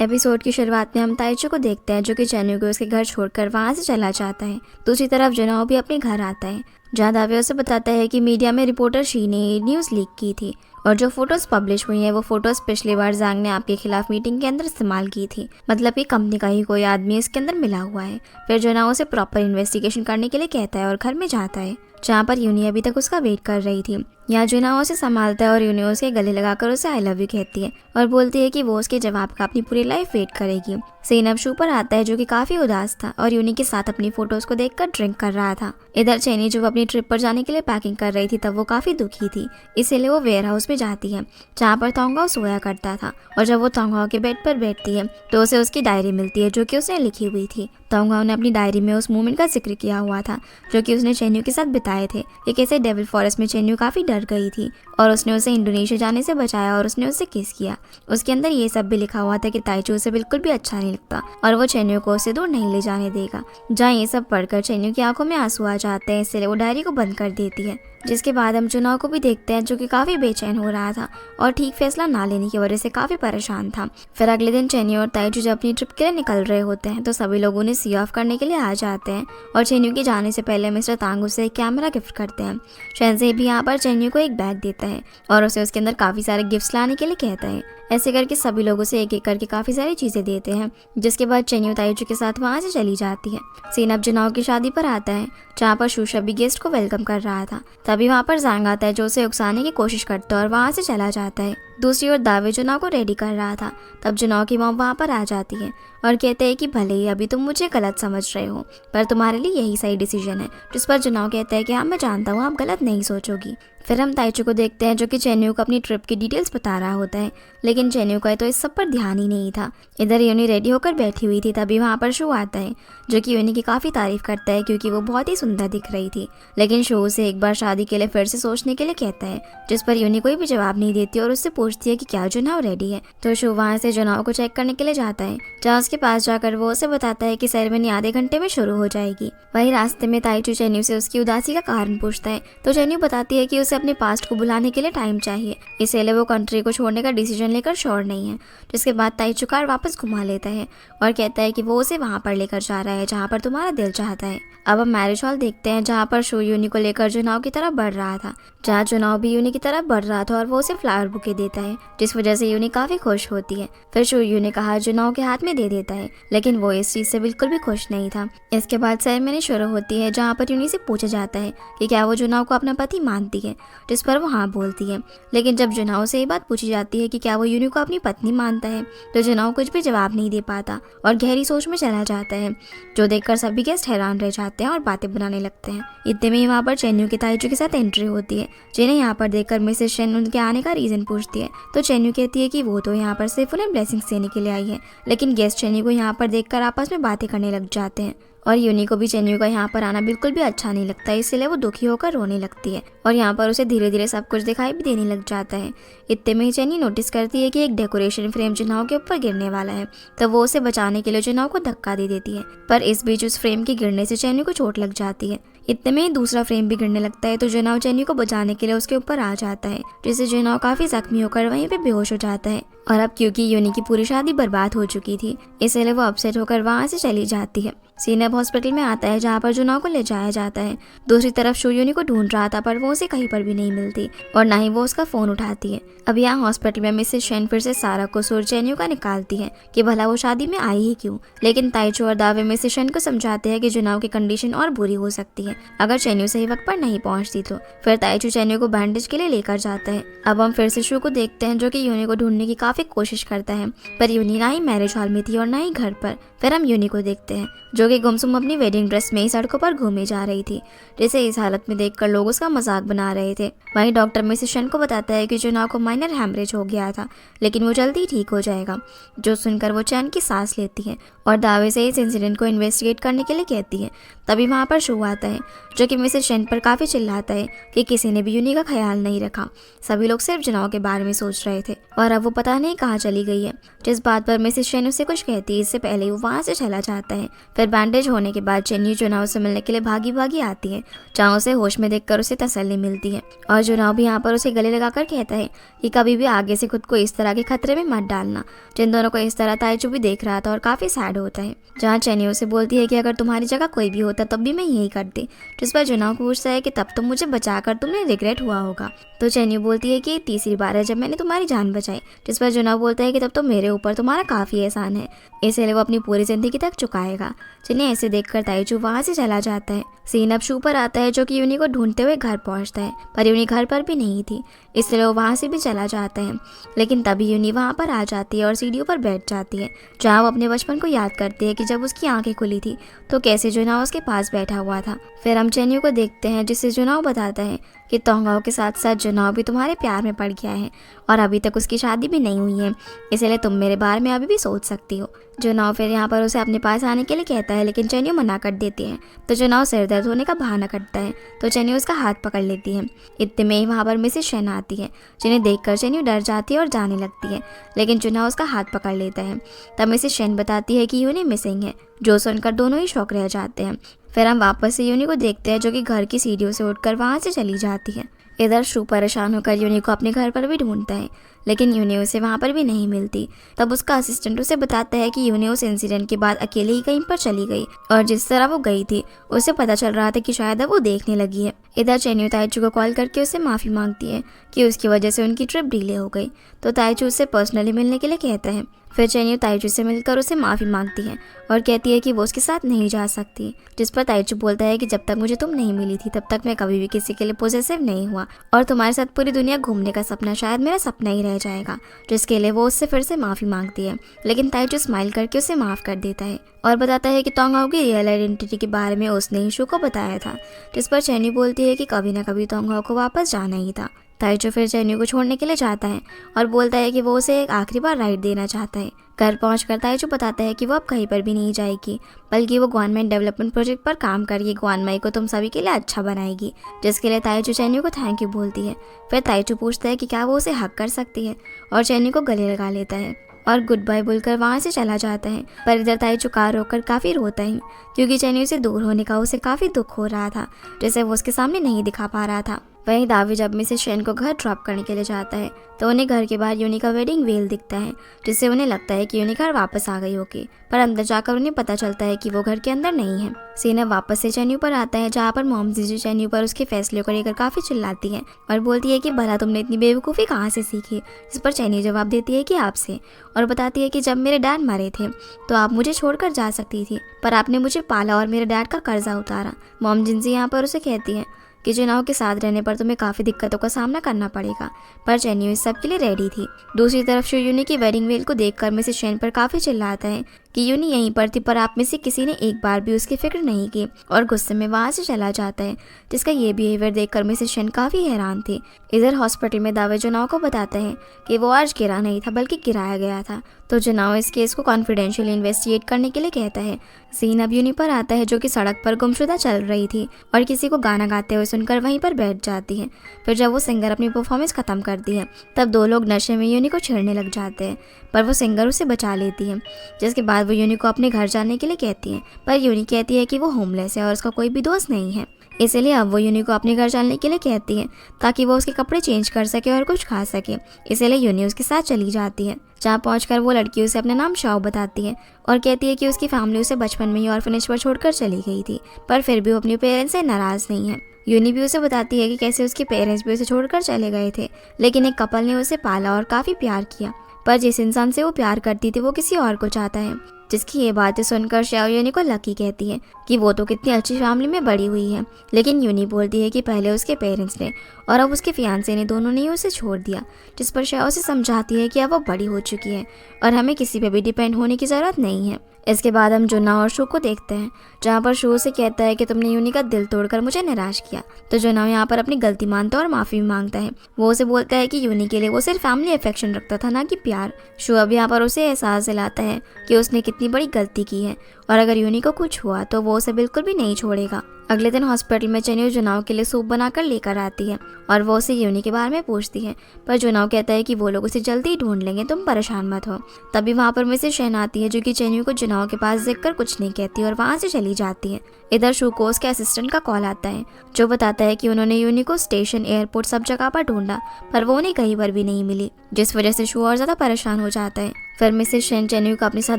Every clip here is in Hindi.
एपिसोड की शुरुआत में हम ताइचू को देखते हैं जो कि चेन्यू को उसके घर छोड़कर वहां से चला जाता है। दूसरी तरफ जुनाओ भी अपने घर आता है जहां दावे उसे बताता है कि मीडिया में रिपोर्टर शी ने न्यूज़ लीक की थी और जो फोटोज पब्लिश हुई हैं वो फोटोज पिछली बार जांग ने आपके खिलाफ मीटिंग के अंदर इस्तेमाल की थी। मतलब कि कंपनी का ही कोई आदमी इसके अंदर मिला हुआ है। फिर जुनाओ उसे प्रॉपर इन्वेस्टिगेशन करने के लिए कहता है और घर में जाता है जहाँ पर यूनी अभी तक उसका वेट कर रही थी। यहाँ जुनाओ उसे संभालता है और यूनी उसके गले लगाकर उसे आई लव यू कहती है और बोलती है कि वो उसके जवाब का अपनी पूरी लाइफ वेट करेगी। सीन अब शू पर आता है जो कि काफी उदास था और यूनी के साथ अपनी फोटोज को देखकर ड्रिंक कर रहा था। इधर चेनी जो अपनी ट्रिप पर जाने के लिए पैकिंग कर रही थी तब वो काफी दुखी थी, इसीलिए वो वेयर हाउस में जाती है जहाँ पर तोंगाओ सोया करता था। और जब वो तोंगाओ के बेड पर बैठती है तो उसे उसकी डायरी मिलती है जो कि उसने लिखी हुई थी। तोंगाओ ने अपनी डायरी में उस मोमेंट का जिक्र किया हुआ था जो कि उसने चेन्यू के साथ बिताए थे कि कैसे डेविल फॉरेस्ट में चेन्यू काफी डर गई थी और उसने उसे इंडोनेशिया जाने से बचाया और उसने उसे किस किया। उसके अंदर ये सब भी लिखा हुआ था कि ताइचू उसे बिल्कुल भी अच्छा नहीं लगता और वो चेन्यू को उससे दूर नहीं ले जाने देगा। जहाँ ये सब पढ़कर चेन्यू की आंखों में आंसू आ जाते हैं, इसलिए वो डायरी को बंद कर देती है। जिसके बाद हम जुनाओ को भी देखते हैं जो कि काफी बेचैन हो रहा था और ठीक फैसला ना लेने की वजह से काफी परेशान था। फिर अगले दिन चेन्यू और ताइचू जब अपनी ट्रिप के लिए निकल रहे होते हैं तो सभी लोग उन्हें सी ऑफ करने के लिए आ जाते हैं और चेन्यू के जाने से पहले मिस्टर तांग उसे एक कैमरा गिफ्ट करते हैं। शेंजे भी यहाँ पर चेन्यू को एक बैग देता है और उसे उसके अंदर काफी सारे गिफ्ट्स लाने के लिए कहता है। ऐसे करके सभी लोग उसे एक एक करके काफी सारी चीजें देते हैं। जिसके बाद चेन्यू ताइचू के साथ वहां से चली जाती है। सीन अब जुनाओ की शादी पर आता है जहाँ पर शूशा भी गेस्ट को वेलकम कर रहा था। तभी वहाँ पर जांग आता है जो उसे उकसाने की कोशिश करता है और वहाँ से चला जाता है। दूसरी ओर दावे जुनाओ को रेडी कर रहा था। तब जुनाओ की मॉम वहाँ पर आ जाती है और कहते हैं कि भले ही अभी तुम मुझे गलत समझ रहे हो पर तुम्हारे लिए यही सही डिसीजन है। जिस पर जुनाओ कहता है कि हाँ मैं जानता हूँ आप गलत नहीं सोचोगी। फिर हम ताइचू को देखते हैं जो कि चेन्यू को अपनी ट्रिप की डिटेल्स बता रहा होता है, लेकिन चेन्यू का तो इस सब पर ध्यान ही नहीं था। इधर यूनी रेडी होकर बैठी हुई थी तभी वहाँ पर शू आता है जो कि यूनी की काफ़ी तारीफ करता है क्योंकि वो बहुत ही सुंदर दिख रही थी। लेकिन शू उसे एक बार शादी के लिए फिर से सोचने के लिए कहता है जिस पर यूनी कोई भी जवाब नहीं देती और उससे पूछती है कि क्या जुनाओ रेडी है। तो शू वहाँ से जुनाओ को चेक करने के लिए जाता है जहाँ उसके पास जाकर वो उसे बताता है कि सेरेमनी आधे घंटे में शुरू हो जाएगी। वही रास्ते में ताइचू चेन्यू से उसकी उदासी का कारण पूछता है तो चेन्यू बताती है कि उसे अपने पास्ट को बुलाने के लिए टाइम चाहिए, इसलिए वो कंट्री को छोड़ने का डिसीजन लेकर श्योर नहीं है। जिसके बाद ताइचू कार वापस घुमा लेता है और कहता है कि वो उसे वहाँ पर लेकर जा रहा है जहाँ पर तुम्हारा दिल चाहता है। अब हम मैरिज हॉल देखते हैं जहाँ पर शू यूनी को लेकर जुनाओ की तरफ बढ़ रहा था, जहाँ जुनाओ भी यूनी की तरफ बढ़ रहा था और वो उसे फ्लावर बुके देता है जिस वजह से यूनी काफी खुश होती है। फिर शू यूनी कहा जुनाओ के हाथ में दे देता है लेकिन वो इस चीज से बिल्कुल भी खुश नहीं था। इसके बाद सेरेमनी शुरू होती है जहाँ पर यूनी से पूछा जाता है कि क्या वो जुनाओ को अपना पति मानती है, जिस पर वो हाँ बोलती है। लेकिन जब जुनाओ से ये बात पूछी जाती है कि क्या वो यूनी को अपनी पत्नी मानता है तो जुनाओ कुछ भी जवाब नहीं दे पाता और गहरी सोच में चला जाता है, जो देखकर सभी गेस्ट हैरान रह जाते हैं और बातें बनाने लगते हैं। इतने में वहाँ पर चेन्यू की ताइचू के साथ एंट्री होती है जिन्हें यहाँ पर देखकर मिसेस शेन उनके आने का रीजन पूछती है तो चेन्यू कहती है कि वो तो यहाँ पर सिर्फ उन्हें ब्लेसिंग्स देने के लिए आई है। लेकिन गेस्ट चेन्यू को यहाँ पर देखकर आपस में बातें करने लग जाते हैं और यूनी को भी चेन्यू का यहाँ पर आना बिल्कुल भी अच्छा नहीं लगता है, इसलिए वो दुखी होकर रोने लगती है और यहाँ पर उसे धीरे धीरे सब कुछ दिखाई भी देने लग जाता है। इतने में ही चेन्यू नोटिस करती है कि एक डेकोरेशन फ्रेम जुनाओ के ऊपर गिरने वाला है तो वो उसे बचाने के लिए जुनाओ को धक्का दे देती है, पर इस बीच उस फ्रेम के गिरने से चेन्यू को चोट लग जाती है। इतने में ही दूसरा फ्रेम भी गिरने लगता है तो जुनाओ चेन्यू को बचाने के लिए उसके ऊपर आ जाता है, जिससे जुनाओ काफी जख्मी होकर वहीं पे बेहोश हो जाता है। और अब क्योंकि यूनी की पूरी शादी बर्बाद हो चुकी थी इसलिए वो अपसेट होकर वहां से चली जाती है। सीन अब हॉस्पिटल में आता है जहाँ पर जुनाओ को ले जाया जाता है। दूसरी तरफ शू यूनी को ढूंढ रहा था पर वो उसे कहीं पर भी नहीं मिलती और ना ही वो उसका फोन उठाती है। अब यहाँ हॉस्पिटल में मिसेस शेन फिर से सारा कसूर चेन्यू का निकालती है कि भला वो शादी में आई ही क्यों। लेकिन ताइचू और दावे मिसेस शेन को समझाते हैं कि जुनाओ की कंडीशन और बुरी हो सकती है अगर चेन्यू सही वक्त पर नहीं पहुंचती तो। फिर ताइचू चेन्यू को बैंडेज के लिए लेकर जाता है। अब हम फिर से शू को देखते हैं जो कि यूनी को ढूंढने की काफी कोशिश करता है पर यूनी ना ही मैरिज हॉल में थी और ना ही घर पर। फिर हम यूनी को देखते हैं जो कि गुमसुम अपनी वेडिंग ड्रेस में ही सड़कों पर घूमे जा रही थी, जिसे इस हालत में देखकर लोग उसका मजाक बना रहे थे। वहीं डॉक्टर मिसेस शेन को बताता है कि जुनाओ को माइनर हैमरेज हो गया था लेकिन वो जल्दी ठीक हो जाएगा, जो सुनकर वो चैन की सांस लेती है और दावे से इस इंसिडेंट को इन्वेस्टिगेट करने के लिए कहती है। तभी वहाँ पर शू आता है जो कि मिसेस शेन पर काफी चिल्लाता है कि किसी ने भी यूनी का ख्याल नहीं रखा, सभी लोग सिर्फ जुनाओ के बारे में सोच रहे थे और अब वो पता नहीं कहाँ चली गई है। जिस बात पर मिसेस शेन उसे कुछ कहती है इससे पहले वो वहाँ से चला जाता है। फिर बैंडेज होने के बाद चेन्यू जुनाओ से मिलने के लिए भागी भागी आती है, जहाँ उसे होश में देखकर उसे तसल्ली मिलती है। और जुनाओ भी यहाँ पर उसे गले लगाकर कहता है कि कभी भी आगे से खुद को इस तरह के खतरे में मत डालना। जिन दोनों को इस तरह ताइचू भी देख रहा था और काफ़ी सैड होता है, जहाँ चेन्यू उसे बोलती है कि अगर तुम्हारी जगह कोई भी होता तब भी मैं यही करती। जिस पर जुनाओ पूछता है कि तब तो मुझे बचाकर तुम्हें रिग्रेट हुआ होगा। तो चेन्यू बोलती है कि तीसरी बार है जब मैंने तुम्हारी जान बचाई। जिस पर जुनाओ बोलता है कि तब तो मेरे ऊपर तुम्हारा काफ़ी एहसान है, इसलिए वो अपनी पूरी जिंदगी तक चुकाएगा। जिन्हें ऐसे देखकर ताइचू वहाँ से चला जाता है। सीन अब शू पर आता है, जो कि यूनी को ढूंढते हुए घर पहुँचता है, पर यूनी घर पर भी नहीं थी, इसलिए वो वहाँ से भी चला जाता है। लेकिन तभी यूनी वहाँ पर आ जाती है और सीढ़ियों पर बैठ जाती है, जहाँ वो अपने बचपन को याद करती है कि जब उसकी आंखें खुली थी तो कैसे जुनाओ उसके पास बैठा हुआ था। फिर हम चेन्यू को देखते हैं, जिससे जुनाओ बताता है कि तोंगाओ के साथ साथ जुनाओ भी तुम्हारे प्यार में पड़ गया है और अभी तक उसकी शादी भी नहीं हुई है, इसलिए तुम मेरे बारे में अभी भी सोच सकती हो। जुनाओ फिर यहाँ पर उसे अपने पास आने के लिए कहता है, लेकिन चेन्यू मना कर देती है। तो जुनाओ सिर दर्द होने का बहाना करता है, तो चेन्यू उसका हाथ पकड़ लेती है। इतने में ही वहाँ पर मिसेस शेन आती है, जिन्हें देखकर चेन्यू डर जाती है और जाने लगती है, लेकिन जुनाओ उसका हाथ पकड़ लेता है। तब मिसेस शेन बताती है कि यूनी मिसिंग है, जो सुनकर दोनों ही शौक रह जाते हैं। फिर हम वापस से यूनी को देखते हैं, जो कि घर की सीढ़ियों से उठकर वहाँ से चली जाती है। इधर शू परेशान होकर यूनी को अपने घर पर भी ढूंढता है, लेकिन यूनी उसे वहाँ पर भी नहीं मिलती। तब उसका असिस्टेंट उसे बताता है कि यूनी उस इंसिडेंट के बाद अकेले ही कहीं पर चली गई और जिस तरह वो गई थी उसे पता चल रहा था कि शायद अब वो देखने लगी है। इधर चेन्यू ताइचू को कॉल करके उससे माफ़ी मांगती है कि उसकी वजह से उनकी ट्रिप डिले हो गई, तो ताइचू उससे पर्सनली मिलने के लिए कहता है। फिर चेन्यू ताइचू से मिलकर उसे माफ़ी मांगती है और कहती है कि वो उसके साथ नहीं जा सकती, जिस पर ताइचू बोलता है कि जब तक मुझे तुम नहीं मिली थी तब तक मैं कभी भी किसी के लिए पॉसेसिव नहीं हुआ और तुम्हारे साथ पूरी दुनिया घूमने का सपना शायद मेरा सपना ही रह जाएगा, जिसके लिए वो उससे फिर से माफ़ी मांगती है। लेकिन ताइचू स्माइल करके उसे माफ़ कर देता है और बताता है कि तोंगाओ की रियल आइडेंटिटी के बारे में उसने ही शू को बताया था, जिस पर चेन्यू बोलती है कि कभी ना कभी तोंगाओ को वापस जाना ही था। ताइचू फिर चेन्यू को छोड़ने के लिए जाता है और बोलता है कि वो उसे एक आखिरी बार राइड देना चाहता है। घर पहुंचकर ताइचू बताता है कि वो अब कहीं पर भी नहीं जाएगी, बल्कि वो गवर्नमेंट डेवलपमेंट प्रोजेक्ट पर काम करके ग्वानमाई को तुम सभी के लिए अच्छा बनाएगी, जिसके लिए ताइचू चेन्यू को थैंक यू बोलती है। फिर ताइचू पूछता है कि क्या वो उसे हक कर सकती है और चेन्यू को गले लगा लेता है और गुड बाय बोलकर वहाँ से चला जाता है। पर इधर ताइचू कार रोककर काफ़ी रोता है, क्योंकि चेन्यू से दूर होने का उसे काफ़ी दुख हो रहा था, जिसे वो उसके सामने नहीं दिखा पा रहा था। वहीं दावी जब मिसेस शेन को घर ड्रॉप करने के लिए जाता है, तो उन्हें घर के बाहर यूनी का वेडिंग वेल दिखता है, जिससे उन्हें लगता है कि यूनी घर वापस आ गई होगी, पर अंदर जाकर उन्हें पता चलता है कि वो घर के अंदर नहीं है। सीना वापस से चेन्यू पर आता है, जहाँ पर मॉम जीजू चेन्यू पर उसके फैसले को लेकर काफ़ी चिल्लाती है और बोलती है कि भला तुमने इतनी बेवकूफ़ी कहाँ से सीखी, जिस पर चेन्यू जवाब देती है कि आपसे, और बताती है कि जब मेरे डैड मरे थे तो आप मुझे छोड़कर जा सकती थी, पर आपने मुझे पाला और मेरे डैड का कर्जा उतारा। मॉम जिनसी यहाँ पर उसे कहती है कि जुनाओ के साथ रहने पर तुम्हें काफ़ी दिक्कतों का सामना करना पड़ेगा, पर चेन्यू इस सब के लिए रेडी थी। दूसरी तरफ शू यूनी की वेडिंग वेल को देखकर मिसेस शेन पर काफ़ी चिल्लाता है कि यूनी यहीं पर थी, पर आप में से किसी ने एक बार भी उसकी फिक्र नहीं की और गुस्से में वहाँ से चला जाता है, जिसका ये बिहेवियर देखकर मिसेस शेन काफ़ी हैरान थी। इधर हॉस्पिटल में दावे जुनाओ को बताता है कि वो आज गिरा नहीं था बल्कि गिराया गया था, तो जुनाओ इस केस को कॉन्फिडेंशियली इन्वेस्टिगेट करने के लिए कहता है। सीन अब यूनी पर आता है, जो कि सड़क पर गुमशुदा चल रही थी और किसी को गाना गाते हुए सुनकर वहीं पर बैठ जाती है। फिर जब वो सिंगर अपनी परफॉर्मेंस खत्म करती है, तब दो लोग नशे में यूनी को छेड़ने लग जाते हैं, पर वो सिंगर उसे बचा लेती है, जिसके बाद वो यूनी को अपने घर जाने के लिए कहती है। पर यूनी कहती है कि वो होमलेस है और उसका कोई भी दोस्त नहीं है, इसलिए अब वो यूनी को अपने घर जाने के लिए कहती है ताकि वो उसके कपड़े चेंज कर सके और कुछ खा सके। इसलिए यूनी उसके साथ चली जाती है, जहाँ पहुंचकर वो लड़की उसे अपना नाम शाओ बताती है और कहती है कि उसकी फैमिली उसे बचपन में ही ऑर्फनेज पर छोड़कर चली गई थी, पर फिर भी वो अपने पेरेंट्स से नाराज़ नहीं है। यूनी भी उसे बताती है कि कैसे उसके पेरेंट्स भी उसे छोड़कर चले गए थे, लेकिन एक कपल ने उसे पाला और काफ़ी प्यार किया, पर जिस इंसान से वो प्यार करती थी वो किसी और को चाहता है। जिसकी ये बातें सुनकर शाओ यूनी को लकी कहती है कि वो तो कितनी अच्छी फैमिली में बड़ी हुई है, लेकिन यूनी बोलती है कि पहले उसके पेरेंट्स ने और अब उसके फियांसे ने दोनों ने ही उसे छोड़ दिया, जिस पर शाओ उसे समझाती है कि अब वो बड़ी हो चुकी है और हमें किसी पे भी डिपेंड होने की ज़रूरत नहीं है। इसके बाद हम जुना और शू को देखते हैं, जहाँ पर शू से कहता है कि तुमने यूनी का दिल तोड़कर मुझे निराश किया, तो जुना यहाँ पर अपनी गलती मानता है और माफ़ी भी मांगता है। वो उसे बोलता है कि यूनी के लिए वो सिर्फ फैमिली अफेक्शन रखता था, ना कि प्यार। शू अब यहाँ पर उसे एहसास दिलाता है कि उसने कितनी बड़ी गलती की है और अगर यूनी को कुछ हुआ तो वो उसे बिल्कुल भी नहीं छोड़ेगा। अगले दिन हॉस्पिटल में चेन्नू जुनाओ के लिए सूप बनाकर लेकर आती है और वो उसे यूनी के बारे में पूछती है, पर जुनाओ कहता है कि वो लोग उसे जल्दी ही ढूंढ लेंगे, तुम परेशान मत हो। तभी वहाँ पर मिसेस शेन आती है जो कि चेन्नू को जुनाओ के पास देखकर कुछ नहीं कहती और वहाँ से चली जाती है। इधर शू को उसके असिस्टेंट का कॉल आता है जो बताता है कि उन्होंने यूनी को स्टेशन, एयरपोर्ट सब जगह पर ढूंढा पर वो उन्हें कहीं पर भी नहीं मिली, जिस वजह से शू और ज़्यादा परेशान हो जाता है। फिर मिसेस शेन चेन्नू को अपने साथ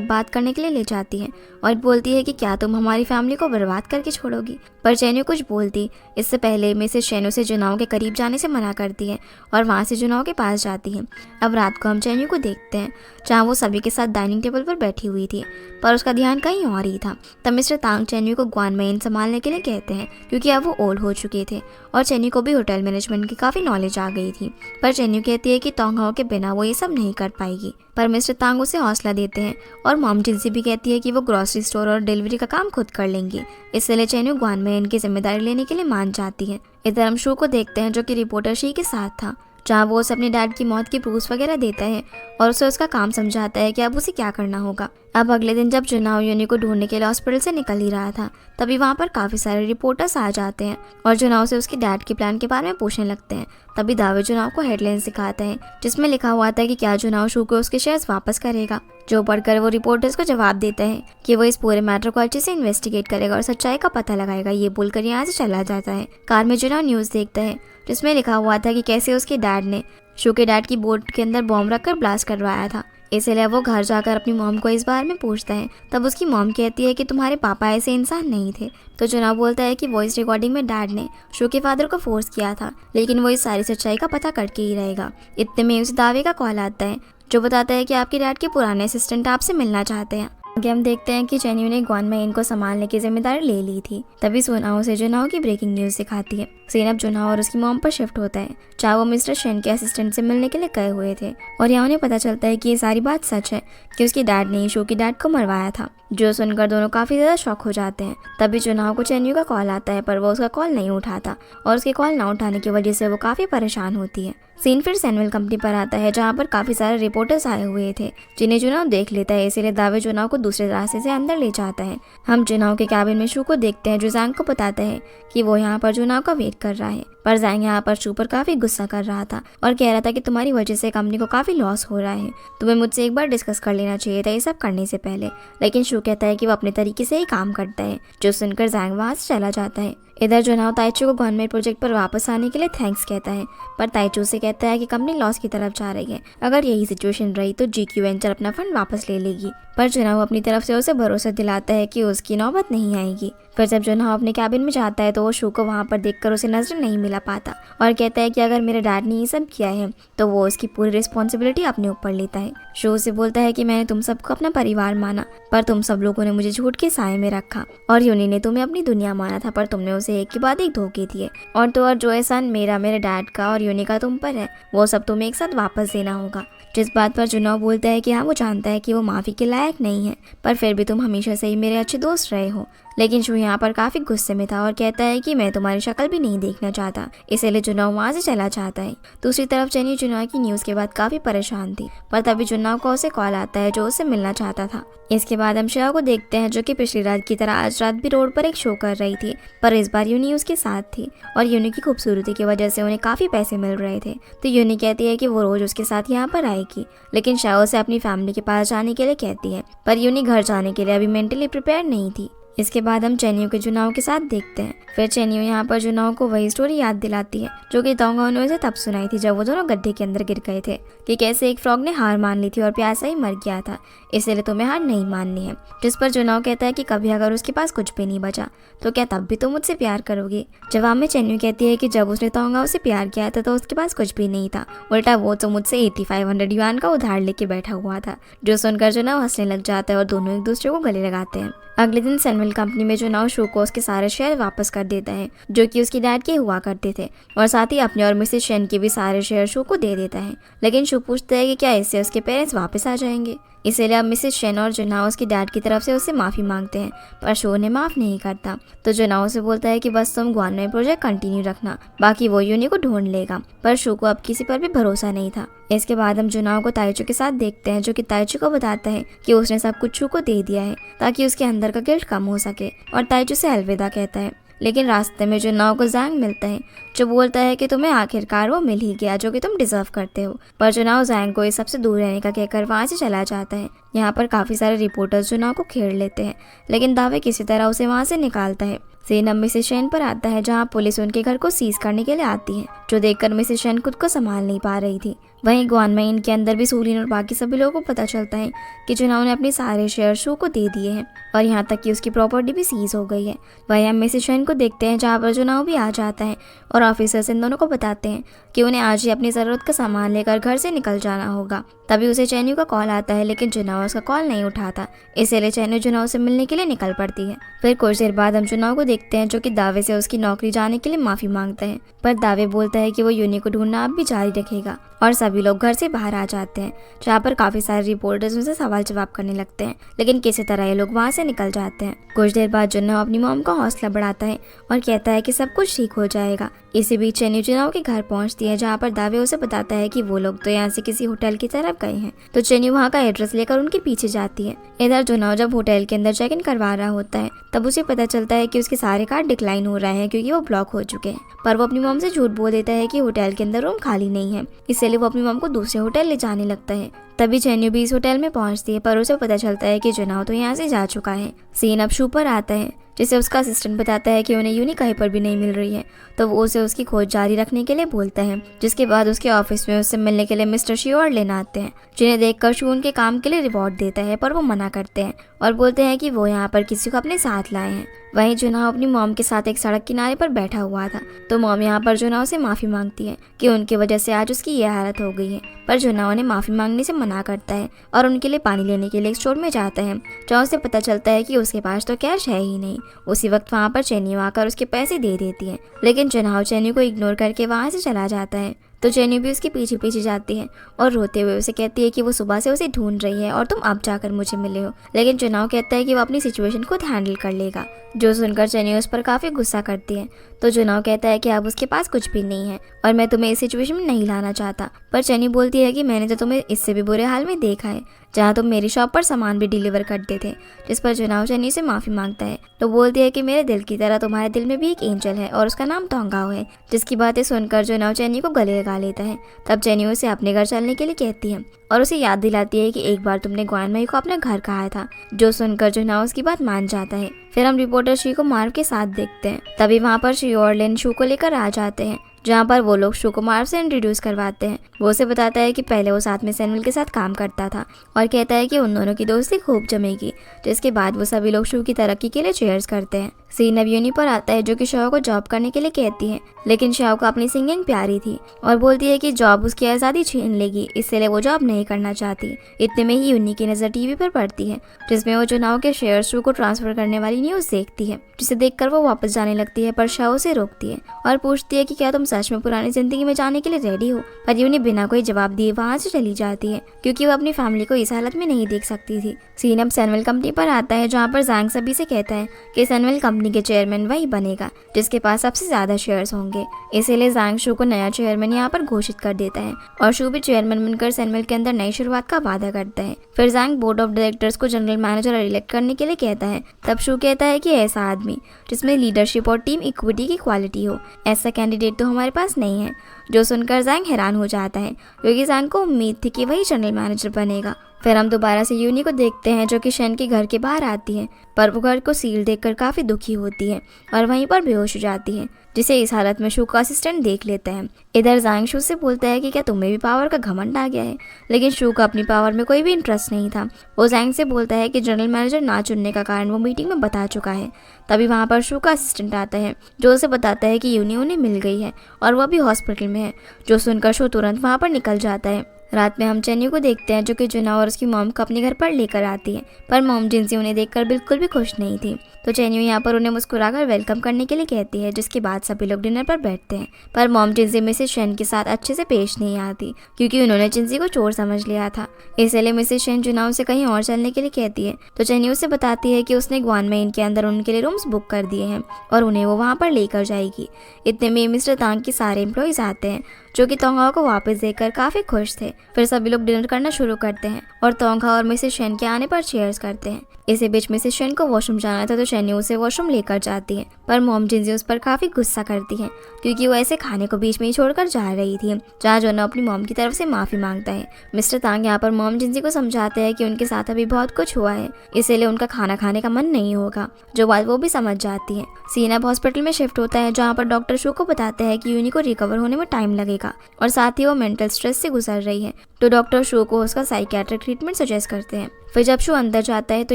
बात करने के लिए ले जाती है और बोलती है कि क्या तुम हमारी फैमिली को बर्बाद करके छोड़ोगी, पर चेन्नू कुछ बोलती इससे पहले मिसेस शेन उसे जुनाओ के करीब जाने से मना करती है और वहाँ से जुनाओ के पास जाती है। अब रात को हम चेन्नू को देखते हैं जहाँ वो सभी के साथ डाइनिंग टेबल पर बैठी हुई थी, पर उसका ध्यान कहीं और ही था। तब मिस्टर तांग चेन्नू को ग्वान मेन संभालने के लिए कहते हैं क्योंकि अब वो ओल्ड हो चुके थे और चेन्नू को भी होटल मैनेजमेंट की काफ़ी नॉलेज आ गई थी। पर चेन्नू कहती है कि तोंगहाओ के बिना वो ये सब नहीं कर पाएगी, पर मिस्टर तांग उसे हौसला देते हैं और मॉम जिनसी भी कहती है कि वो ग्रोसरी स्टोर और डिलीवरी का काम खुद कर लेंगी। इसलिए चेन्नू ग्वान में इनकी जिम्मेदारी लेने के लिए मान जाती है। इधर हम शू को देखते हैं जो कि रिपोर्टर शी के साथ था, जहाँ वो उसे अपने डैड की मौत की प्रूफ वगैरह देता है और उसे उसका काम समझाता है कि अब उसे क्या करना होगा। अब अगले दिन जब जुनाओ यूनी को ढूंढने के लिए हॉस्पिटल से निकल ही रहा था, तभी वहाँ पर काफ़ी सारे रिपोर्टर्स आ जाते हैं और जुनाओ से उसके डैड के प्लान के बारे में पूछने लगते हैं। तभी दावे जुनाओ को हेडलाइन सिखाता है जिसमें लिखा हुआ था कि क्या जुनाओ शू को उसके शेयर्स वापस करेगा, जो पढ़कर वो रिपोर्टर्स को जवाब देता है कि वो इस पूरे मैटर को अच्छे से इन्वेस्टिगेट करेगा और सच्चाई का पता लगाएगा। ये बोलकर यहाँ से चला जाता है। कार में जुनाओ न्यूज़ देखता है जिसमें लिखा हुआ था कि कैसे उसके डैड ने शू के डैड की बोट के अंदर बॉम्ब रखकर ब्लास्ट करवाया था। इसलिए वो घर जाकर अपनी मॉम को इस बारे में पूछता है। तब उसकी मॉम कहती है कि तुम्हारे पापा ऐसे इंसान नहीं थे। तो जुनाओ बोलता है कि वॉइस रिकॉर्डिंग में डैड ने शू के फादर को फोर्स किया था, लेकिन वो इस सारी सच्चाई का पता करके ही रहेगा। इतने में उस दावे का कॉल आता है जो बताता है कि आपके डैड के पुराने असिस्टेंट आपसे मिलना चाहते हैं। आगे हम देखते हैं कि चेन्नू ने ग्वान में इनको संभालने की जिम्मेदारी ले ली थी। तभी सोनाओ से जुनाओ की ब्रेकिंग न्यूज़ दिखाती है। सीन अब जुनाओ और उसकी मॉम पर शिफ्ट होता है जहाँ वो मिस्टर शेन के असिस्टेंट से मिलने के लिए गए हुए थे और यहाँ उन्हें पता चलता है कि ये सारी बात सच है कि उसकी डैड ने शू की डैड को मरवाया था, जो सुनकर दोनों काफ़ी ज़्यादा शॉक हो जाते हैं। तभी जुनाओ को चेन्नू का कॉल आता है पर वो उसका कॉल नहीं उठाता और उसके कॉल ना उठाने की वजह से वो काफ़ी परेशान होती है। सीन फिर सैमुअल कंपनी पर आता है जहाँ पर काफ़ी सारे रिपोर्टर्स आए हुए थे जिन्हें जुनाओ देख लेता है, इसीलिए दावे जुनाओ को दूसरे रास्ते से अंदर ले जाता है। हम जुनाओ के कैबिन में शू को देखते हैं जो जैंग को बताता है कि वो यहाँ पर जुनाओ का वेट कर रहा है, पर जैंग यहाँ पर शू पर काफ़ी गुस्सा कर रहा था और कह रहा था कि तुम्हारी वजह से कंपनी को काफ़ी लॉस हो रहा है, तुम्हें मुझसे एक बार डिस्कस कर लेना चाहिए था ये सब करने से पहले। लेकिन शू कहता है कि वो अपने तरीके से ही काम करता है, जो सुनकर जैंग वहाँ से चला जाता है। इधर जुनाओ ताइचू को गवर्नमेंट प्रोजेक्ट पर वापस आने के लिए थैंक्स कहता है, पर ताइचू से कहता है कि कंपनी लॉस की तरफ जा रही है, अगर यही सिचुएशन रही तो जीक्यू वेंचर अपना फंड वापस ले लेगी। पर जुनाओ अपनी तरफ से उसे भरोसा दिलाता है कि उसकी नौबत नहीं आएगी। फिर जब जुनाओ अपने कैबिन में जाता है तो वो शू को वहाँ पर देखकर उसे नजर नहीं मिला पाता और कहता है कि अगर मेरे डैड ने ये सब किया है तो वो उसकी पूरी रिस्पॉन्सिबिलिटी अपने ऊपर लेता है। शू से बोलता है कि मैंने तुम सबको अपना परिवार माना, पर तुम सब लोगों ने मुझे झूठ के साए में रखा और यूनी ने तुम्हें अपनी दुनिया माना था, पर तुमने उसे एक के बाद एक धोखे दिए और तो और जो एहसान मेरा, मेरे डैड का और यूनी का तुम पर है वो सब तुम्हें एक साथ वापस देना होगा। जिस बात पर जुनाओ बोलता है कि हाँ वो जानता है कि वो माफ़ी के लायक नहीं है, पर फिर भी तुम हमेशा से ही मेरे अच्छे दोस्त रहे हो। लेकिन शू यहाँ पर काफ़ी गुस्से में था और कहता है कि मैं तुम्हारी शक्ल भी नहीं देखना चाहता, इसलिए जुनाओ वहाँ से चला जाता है। दूसरी तरफ चेन्नू जुनाओ की न्यूज़ के बाद काफ़ी परेशान थी, पर तभी जुनाओ को उसे कॉल आता है जो उससे मिलना चाहता था। इसके बाद हम श्रेया को देखते हैं जो कि पिछली रात की तरह आज रात भी रोड पर एक शो कर रही थी, पर इस बार यूनी उसके साथ थी और यूनी की खूबसूरती की वजह से उन्हें काफ़ी पैसे मिल रहे थे। तो यूनी कहती है कि वो रोज़ उसके साथ यहाँ पर आएगी, लेकिन श्रेया उसे अपनी फैमिली के पास जाने के लिए कहती है, पर यूनी घर जाने के लिए अभी मेंटली प्रिपेयर नहीं थी। इसके बाद हम चेन्नू के जुनाओ के साथ देखते हैं। फिर चेन्नू यहाँ पर जुनाओ को वही स्टोरी याद दिलाती है जो कि तोंगाओ ने उसे तब सुनाई थी जब वो दोनों गड्ढे के अंदर गिर गए थे, कि कैसे एक फ्रॉग ने हार मान ली थी और प्यासा ही मर गया था, इसलिए तुम्हें हार नहीं माननी है। जिस पर जुनाओ कहता है कि कभी अगर उसके पास कुछ भी नहीं बचा तो क्या तब भी तुम मुझसे प्यार करोगे। जवाब में चेन्नू कहती है कि जब उसने तोंगाओ से प्यार किया था तो उसके पास कुछ भी नहीं था, उल्टा वो तो मुझसे 8500 युआन का उधार लेके बैठा हुआ था। जो सुनकर जुनाओ हंसने लग जाता है और दोनों एक दूसरे को गले लगाते हैं। अगले दिन सैमुअल कंपनी में जुनाओ शू को उसके सारे शेयर वापस कर देता है जो कि उसकी डैड के हुआ करते थे, और साथ ही अपने और मिसेस शेन के भी सारे शेयर शू को दे देता है। लेकिन शू पूछता है कि क्या इससे उसके पेरेंट्स वापस आ जाएंगे। इसीलिए अब मिसेस शेन और जुनाओ उसकी डैड की तरफ से उससे माफ़ी मांगते हैं, पर शो उन्हें माफ़ नहीं करता। तो जुनाओ से बोलता है कि बस तुम ग्वानमे प्रोजेक्ट कंटिन्यू रखना, बाकी वो यूनी को ढूंढ लेगा। पर शो को अब किसी पर भी भरोसा नहीं था। इसके बाद हम जुनाओ को ताइचू के साथ देखते हैं, जो कि ताइचू को बताता है कि उसने सब कुछ शू को दे दिया है ताकि उसके अंदर का गिल्ट कम हो सके, और ताइचू से अलविदा कहता है। लेकिन रास्ते में जुनाओ को जैंग मिलता है, जो बोलता है कि तुम्हें आखिरकार वो मिल ही गया जो कि तुम डिजर्व करते हो। पर जुनाओ जैंग को इस सबसे दूर रहने का कहकर वहाँ से चला जाता है। यहाँ पर काफ़ी सारे रिपोर्टर्स जुनाओ को घेर लेते हैं, लेकिन दावे किसी तरह उसे वहाँ से निकालता है। सीन अब मिसेस शेन पर आता है, जहाँ पुलिस उनके घर को सीज करने के लिए आती है, जो देखकर मिसेस शेन खुद को संभाल नहीं पा रही थी। वहीं ग्वानमेइन के अंदर भी सूलिन और बाकी सभी लोगों को पता चलता है कि जुनाओ ने अपने सारे शेयर शू को दे दिए हैं, और यहाँ तक कि उसकी प्रॉपर्टी भी सीज हो गई है। वहीं हम मिसेस शेन को देखते हैं, जहाँ पर जुनाओ भी आ जाता है, और ऑफिसर्स इन दोनों को बताते हैं कि उन्हें आज ही अपनी ज़रूरत का सामान लेकर घर से निकल जाना होगा। तभी उसे चैन्यू का कॉल आता है, लेकिन जुनाओ उसका कॉल नहीं उठाता, इसीलिए चैन्यू जुनाओ से मिलने के लिए निकल पड़ती है। फिर कुछ देर बाद हम जुनाओ को देखते हैं, जो कि दावे से उसकी नौकरी जाने के लिए माफ़ी मांगता है, पर दावे बोलता है कि वो यूनी को ढूंढना अब भी जारी रखेगा, और सभी लोग घर से बाहर आ जाते हैं, जहाँ पर काफ़ी सारे रिपोर्टर्स उनसे सवाल जवाब करने लगते हैं, लेकिन किसी तरह ये लोग वहाँ से निकल जाते हैं। कुछ देर बाद जुनाओ अपनी मॉम का हौसला बढ़ाता है और कहता है कि सब कुछ ठीक हो जाएगा। इसी बीच चैन्यू जुनाओ के घर पहुंचती है, जहाँ पर दावे उसे बताता है कि वो लोग तो यहाँ से किसी होटल की तरफ गए हैं। तो चैन्यू वहाँ का एड्रेस लेकर उनके पीछे जाती है। इधर जुनाओ जब होटल के अंदर चेक इन करवा रहा होता है, तब उसे पता चलता है कि उसके सारे कार्ड डिक्लाइन हो रहे हैं क्योंकि वो ब्लॉक हो चुके हैं। पर वो अपनी मॉम से झूठ बोल देता है कि होटल के अंदर रूम खाली नहीं है, इसलिए वो अपनी मॉम को दूसरे होटल ले जाने लगता है। तभी चैन्यू भी इस होटल में पहुंचती है, पर उसे पता चलता है कि जुनाओ तो यहाँ से जा चुका है। सीन अब शू पर आता है, जिसे उसका असिस्टेंट बताता है कि उन्हें यूनी कहीं पर भी नहीं मिल रही है, तो वो उसे उसकी खोज जारी रखने के लिए बोलता है। जिसके बाद उसके ऑफिस में उससे मिलने के लिए मिस्टर शी और लिन आते हैं, जिन्हें देखकर शू उनके काम के लिए रिवॉर्ड देता है, पर वो मना करते हैं और बोलते हैं कि वो यहाँ पर किसी को अपने साथ लाए हैं। वहीं जुनाओ अपनी मॉम के साथ एक सड़क किनारे पर बैठा हुआ था, तो मॉम यहाँ पर जुनाओ से माफ़ी मांगती है कि उनकी वजह से आज उसकी ये हालत हो गई है, पर जुनाओ ने माफ़ी मांगने से मना करता है और उनके लिए पानी लेने के लिए एक स्टोर में जाता है, जहाँ उसे पता चलता है कि उसके पास तो कैश है ही नहीं। उसी वक्त वहाँ पर चैन्यू आकर उसके पैसे दे देती है, लेकिन जुनाओ चैन्यू को इग्नोर करके वहाँ से चला जाता है। तो चैन्यू भी उसके पीछे पीछे जाती है और रोते हुए उसे कहती है कि वो सुबह से उसे ढूंढ रही है और तुम अब जाकर मुझे मिले हो। लेकिन जुनाओ कहता है कि वो अपनी सिचुएशन खुद हैंडल कर लेगा, जो सुनकर चैन्यू उस पर काफ़ी गुस्सा करती है। तो जुनाओ कहता है कि अब उसके पास कुछ भी नहीं है और मैं तुम्हें इस सिचुएशन में नहीं लाना चाहता। पर चैन्यू बोलती है कि मैंने तो तुम्हें इससे भी बुरे हाल में देखा है, जहाँ तुम मेरी शॉप पर सामान भी डिलीवर करते थे। जिस पर जुनाओ चैन्यू से माफ़ी मांगता है, तो बोलती है कि मेरे दिल की तरह तुम्हारे दिल में भी एक एंजल है और उसका नाम तोंगाओ है। जिसकी बातें सुनकर जुनाओ चैन्यू को गले लगा लेता है। तब चैन्यू उसे अपने घर चलने के लिए कहती है और उसे याद दिलाती है कि एक बार तुमने ग्वानमेई को अपना घर कहा था, जो सुनकर जुनाओ उसकी बात मान जाता है। फिर हम रिपोर्टर शी को मार्व के साथ देखते हैं। तभी वहाँ पर शी और लिन शू को लेकर आ जाते हैं, जहाँ पर वो लोग शू को मार्व से इंट्रोड्यूस करवाते हैं। वो उसे बताता है कि पहले वो साथ में सैमुअल के साथ काम करता था और कहता है कि उन दोनों की दोस्ती खूब जमेगी। जिसके बाद वो सभी लोग शू की तरक्की के लिए चीयर्स करते हैं। सीन अब यूनी पर आता है, जो कि शाओ को जॉब करने के लिए कहती है, लेकिन शाओ को अपनी सिंगिंग प्यारी थी और बोलती है कि जॉब उसकी आज़ादी छीन लेगी, इसलिए वो जॉब नहीं करना चाहती। इतने में ही यूनी की नज़र टीवी पर पड़ती है, जिसमें वो जुनाओ के शेयर शू को ट्रांसफर करने वाली न्यूज़ देखती है, जिसे देखकर वो वापस जाने लगती है। पर शाओ उसे रोकती है और पूछती है कि क्या तुम सच में पुरानी जिंदगी में जाने के लिए रेडी हो। पर यूनी बिना कोई जवाब दिए वहाँ से चली जाती है, क्योंकि वो अपनी फैमिली को इस हालत में नहीं देख सकती थी। सीन अब सैमुअल कंपनी पर आता है, जहाँ पर जैंग सभी से कहता है कि सैमुअल कंपनी के चेयरमैन वही बनेगा जिसके पास सबसे ज्यादा शेयर्स होंगे। इसीलिए जैंग शू को नया चेयरमैन यहाँ पर घोषित कर देता है और शू भी चेयरमैन बनकर सैमुअल के अंदर नई शुरुआत का वादा करता है। फिर जैंग बोर्ड ऑफ डायरेक्टर्स को जनरल मैनेजर इलेक्ट करने के लिए कहता है। तब शू कहता है कि ऐसा आदमी जिसमें लीडरशिप और टीम इक्विटी की क्वालिटी हो, ऐसा कैंडिडेट तो हमारे पास नहीं है। जो सुनकर जैंग हैरान हो जाता है, क्योंकि जैंग को उम्मीद थी कि वही जनरल मैनेजर बनेगा। फिर हम दोबारा से यूनी को देखते हैं, जो कि शेन के घर के बाहर आती है, पर वो घर को सील देखकर काफ़ी दुखी होती है और वहीं पर बेहोश हो जाती है, जिसे इस हालत में शू का असिस्टेंट देख लेता है। इधर जैंग शू से बोलता है कि क्या तुम्हें भी पावर का घमंड आ गया है, लेकिन शू का अपनी पावर में कोई भी इंटरेस्ट नहीं था। वो जैंग से बोलता है कि जनरल मैनेजर ना चुनने का कारण वो मीटिंग में बता चुका है। तभी वहाँ पर शू का असिस्टेंट आता है, जो उसे बताता है कि यूनी उन्हें मिल गई है और वह भी हॉस्पिटल में है। जो सुनकर शू तुरंत वहाँ पर निकल जाता है। रात में हम चैन्यू को देखते हैं, जो कि जुनाओ और उसकी मॉम को अपने घर पर लेकर आती है, पर मॉम जिनसे उन्हें देखकर बिल्कुल भी खुश नहीं थी। तो चेन्यू यहाँ पर उन्हें मुस्कुराकर वेलकम करने के लिए कहती है, जिसके बाद सभी लोग डिनर पर बैठते हैं। पर मॉम जिनसी मिसेस शेन के साथ अच्छे से पेश नहीं आती, क्योंकि उन्होंने जिनसी को चोर समझ लिया था। इसलिए मिसेस शेन जुनाओ से कहीं और चलने के लिए कहती है, तो चेन्यू से बताती है कि उसने ग्वानमेइन के अंदर उनके लिए रूम्स बुक कर दिए हैं और उन्हें वो वहाँ पर लेकर जाएगी। इतने में मिस्टर तांग के सारे एम्प्लॉयज आते हैं, जो कि तोंगहाओ को वापस देखकर काफी खुश थे। फिर सभी लोग डिनर करना शुरू करते हैं और तोंगहाओ और मिसेस शेन के आने पर चीयर्स करते हैं। इसी बीच मिसेस शेन को वॉशरूम जाना था, तो चेन्यू उसे वॉशरूम लेकर जाती है, पर मॉम जिनसी उस पर काफी गुस्सा करती है, क्योंकि वो ऐसे खाने को बीच में ही छोड़कर जा रही थी। जहाँ जोना अपनी मॉम की तरफ से माफी मांगता है। मिस्टर तांग यहाँ पर मॉम जिनसी को समझाते हैं कि उनके साथ अभी बहुत कुछ हुआ है, इसीलिए उनका खाना खाने का मन नहीं होगा, जो बात वो भी समझ जाती है। सीन अब हॉस्पिटल में शिफ्ट होता है, जहाँ पर डॉक्टर शू को बताते हैं कि यूनी को रिकवर होने में टाइम लगेगा और साथ ही वो मेंटल स्ट्रेस से गुजर रही है। तो डॉक्टर शू को उसका साइकियाट्रिक ट्रीटमेंट सजेस्ट करते हैं। फिर जब शू अंदर जाता है तो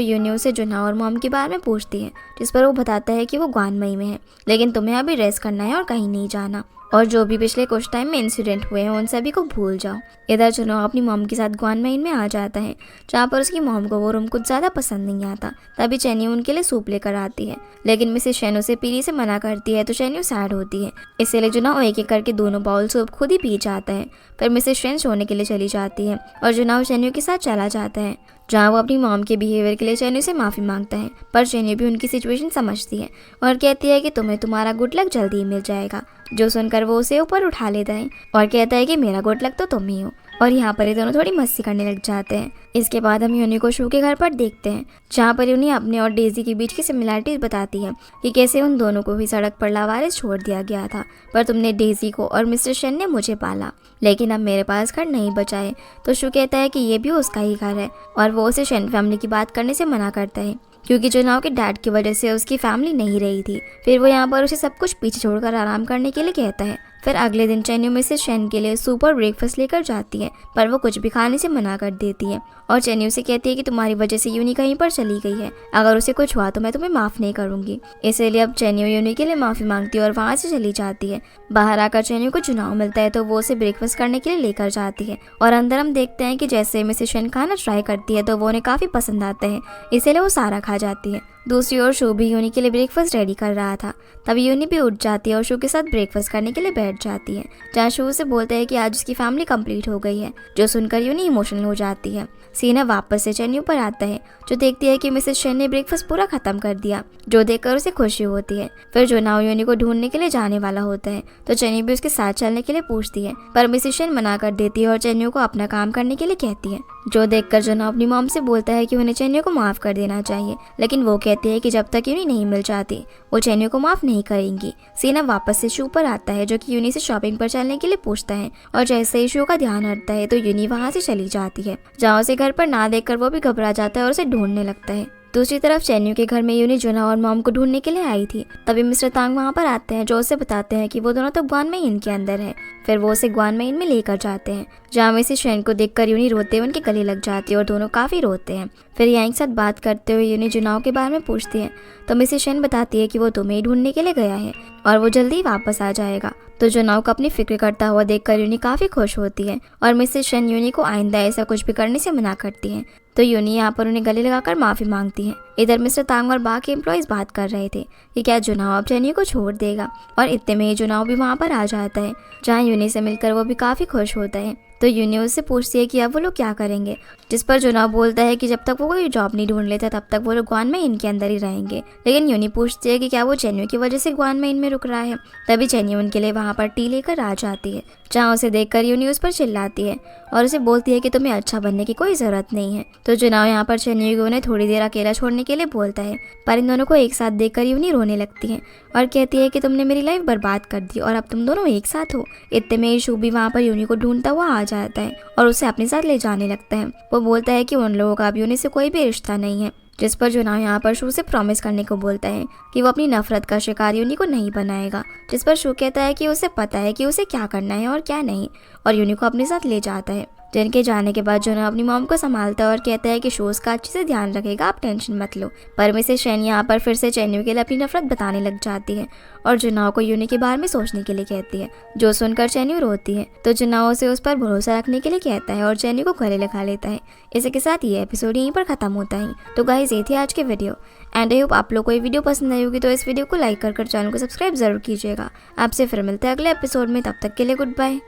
यूनी उसे जुना और मॉम के बारे में पूछती है, जिस पर वो बताता है कि वो ग्वानमई में है, लेकिन तुम्हें अभी रेस्ट करना है और कहीं नहीं जाना, और जो भी पिछले कुछ टाइम में इंसिडेंट हुए हैं उन सभी को भूल जाओ। इधर जुना अपनी मॉम के साथ ग्वानमई में आ जाता है, जहाँ पर उसकी मॉम को वो रूम कुछ ज़्यादा पसंद नहीं आता। तभी चेन्यू उनके लिए सूप लेकर आती है, लेकिन मिसेस शेन उसे पीने से मना करती है, तो चेन्यू सैड होती है। इसलिए जुना एक एक करके दोनों बाउल सूप खुद ही पी जाता है। फिर मिसेस शेन सोने के लिए चली जाती है और जुना चेन्यू के साथ चला जाता है, जहाँ वो अपनी मॉम के बिहेवियर के लिए चेन्यू से माफ़ी मांगता है। पर चेन्यू भी उनकी सिचुएशन समझती है और कहती है कि तुम्हें तुम्हारा गुड लक जल्दी ही मिल जाएगा। जो सुनकर वो उसे ऊपर उठा लेता है और कहता है कि मेरा गुड लक तो तुम ही हो। और यहाँ पर ये दोनों थोड़ी मस्ती करने लग जाते हैं। इसके बाद हम यूनी को शू के घर पर देखते हैं, जहाँ पर यूनी अपने और डेजी के बीच की सिमिलैरिटीज बताती है कि कैसे उन दोनों को भी सड़क पर लावारिस छोड़ दिया गया था, पर तुमने डेजी को और मिस्टर शेन ने मुझे पाला, लेकिन अब मेरे पास घर नहीं बचा है। तो शू कहता है कि ये भी उसका ही घर है और वो उसे शेन फैमिली की बात करने से मना करता है, क्योंकि जुनाओ के डैड की वजह से उसकी फैमिली नहीं रही थी। फिर वो यहाँ पर उसे सब कुछ पीछे छोड़कर आराम करने के लिए कहता है। फिर अगले दिन चेन्यू मिसेस शेन के लिए सुपर ब्रेकफास्ट लेकर जाती है, पर वो कुछ भी खाने से मना कर देती है और चेन्यू से कहती है कि तुम्हारी वजह से यूनी कहीं पर चली गई है, अगर उसे कुछ हुआ तो मैं तुम्हें माफ़ नहीं करूंगी। इसलिए अब चेन्यू यूनी के लिए माफ़ी मांगती है और वहाँ से चली जाती है। बाहर आकर चेन्यू को जुनाओ मिलता है, तो वो उसे ब्रेकफास्ट करने के लिए लेकर जाती है और अंदर हम देखते हैं कि जैसे मिसेस शेन खाना ट्राई करती है तो वो उन्हें काफ़ी पसंद आता है, इसलिए वो सारा खा जाती है। दूसरी ओर शू भी यूनी के लिए ब्रेकफास्ट रेडी कर रहा था, तभी यूनी भी उठ जाती है और शू के साथ ब्रेकफास्ट करने के लिए बैठ जाती है, जहाँ शू से बोलता है कि आज उसकी फैमिली कंप्लीट हो गई है, जो सुनकर यूनी इमोशनल हो जाती है। सीना वापस से चेन्यू पर आता है, जो देखती है कि मिसेस शेन ने ब्रेकफास्ट पूरा खत्म कर दिया, जो देखकर उसे खुशी होती है। फिर जुनाओ यूनी को ढूंढने के लिए जाने वाला होता है, तो चेन्यू भी उसके साथ चलने के लिए पूछती है, पर मिसेस शेन मना कर देती है और चेन्यू को अपना काम करने के लिए कहती है, जो देखकर जुनाओ अपनी मॉम से बोलता है कि उन्हें चेन्यू को माफ कर देना चाहिए, लेकिन वो कहती है कि जब तक यूनी नहीं मिल जाती वो चेन्यू को माफ नहीं करेंगी। सीना वापस से शू पर आता है, जो कि यूनी से शॉपिंग पर चलने के लिए पूछता है, और जैसे ही शू का ध्यान हटता है तो यूनी वहाँ से चली जाती है, जहाँ उसे घर पर ना देखकर वो भी घबरा जाता है और उसे ढूंढने लगता है। दूसरी तरफ चेन्यू के घर में यूनी जुना और मॉम को ढूंढने के लिए आई थी। तभी मिस्टर तांग वहाँ पर आते हैं, जो उसे बताते हैं कि वो दोनों तो ग्वानमेइन के अंदर है। फिर वो उसे ग्वानमेइन में लेकर जाते हैं, जहाँ मिसेस शेन को देखकर यूनी रोते हुए उनके गले लग जाती है और दोनों काफ़ी रोते हैं। फिर यहाँ के साथ बात करते हुए यूनी जुनाओ के बारे में पूछती है, तो मिसेस शेन बताती है कि वो तुम्हें ढूंढने के लिए गया है और वो जल्दी वापस आ जाएगा। तो जुनाओ को अपनी फिक्र करता हुआ देखकर यूनी काफ़ी खुश होती है और मिसेस शेन यूनी को आइंदा ऐसा कुछ भी करने से मना करती है। तो यूनी यहाँ पर उन्हें गले लगाकर माफ़ी मांगती है। इधर मिस्टर तांग और बाकी एम्प्लॉयज़ बात कर रहे थे कि क्या जुनाओ अब चेन्यू को छोड़ देगा, और इतने में ही जुनाओ भी वहाँ पर आ जाता है, जहाँ यूनी से मिलकर वो भी काफ़ी खुश होता है। तो यूनी उससे पूछती है कि अब वो लोग क्या करेंगे, जिस पर जुनाओ बोलता है कि जब तक वो कोई जॉब नहीं ढूंढ लेता तब तक वो लोग ग्वानमेइन के अंदर ही रहेंगे। लेकिन यूनी पूछती है कि क्या वो चेन्यू की वजह से ग्वानमेइन में रुक रहा है। तभी चेन्यू उनके लिए वहाँ पर टी लेकर आ जाती है, जहाँ उसे देखकर यूनी उस पर चिल्लाती है और उसे बोलती है कि तुम्हें अच्छा बनने की कोई ज़रूरत नहीं है। तो जुनाओ यहाँ पर चेन्यू को उन्हें थोड़ी देर अकेला छोड़ने के लिए बोलता है, पर इन दोनों को एक साथ देखकर यूनी रोने लगती है और कहती है कि तुमने मेरी लाइफ बर्बाद कर दी और अब तुम दोनों एक साथ हो। इतने में शू भी वहाँ पर यूनी को ढूंढता हुआ आ जाता है और उसे अपने साथ ले जाने लगता है। वो बोलता है कि उन लोगों का अब यूनी से कोई भी रिश्ता नहीं है, जिस पर जुनाओ यहाँ पर शू से प्रॉमिस करने को बोलता है कि वो अपनी नफरत का शिकार यूनी को नहीं बनाएगा, जिस पर शू कहता है कि उसे पता है कि उसे क्या करना है और क्या नहीं, और यूनी को अपने साथ ले जाता है। जिनके जाने के बाद जुना अपनी मॉम को संभालता है और कहता है कि शोज़ का अच्छे से ध्यान रखेगा, आप टेंशन मत लो। पर मिसेस शेन यहाँ पर फिर से चेन्यू के लिए अपनी नफरत बताने लग जाती है और जुनाओ को यूनी के बारे में सोचने के लिए कहती है, जो सुनकर चेन्यू रोती है। तो जुनाओ से उस पर भरोसा रखने के लिए कहता है और चेन्यू को गले लगा लेता है। इसी के साथ ये एपिसोड यहीं पर खत्म होता है। तो गाइस, ये थी आज के वीडियो एंड आई होप आप लोग को ये वीडियो पसंद आई होगी। तो इस वीडियो को लाइक कर चैनल को सब्सक्राइब जरूर कीजिएगा। आपसे फिर मिलते हैं अगले एपिसोड में, तब तक के लिए गुड बाय।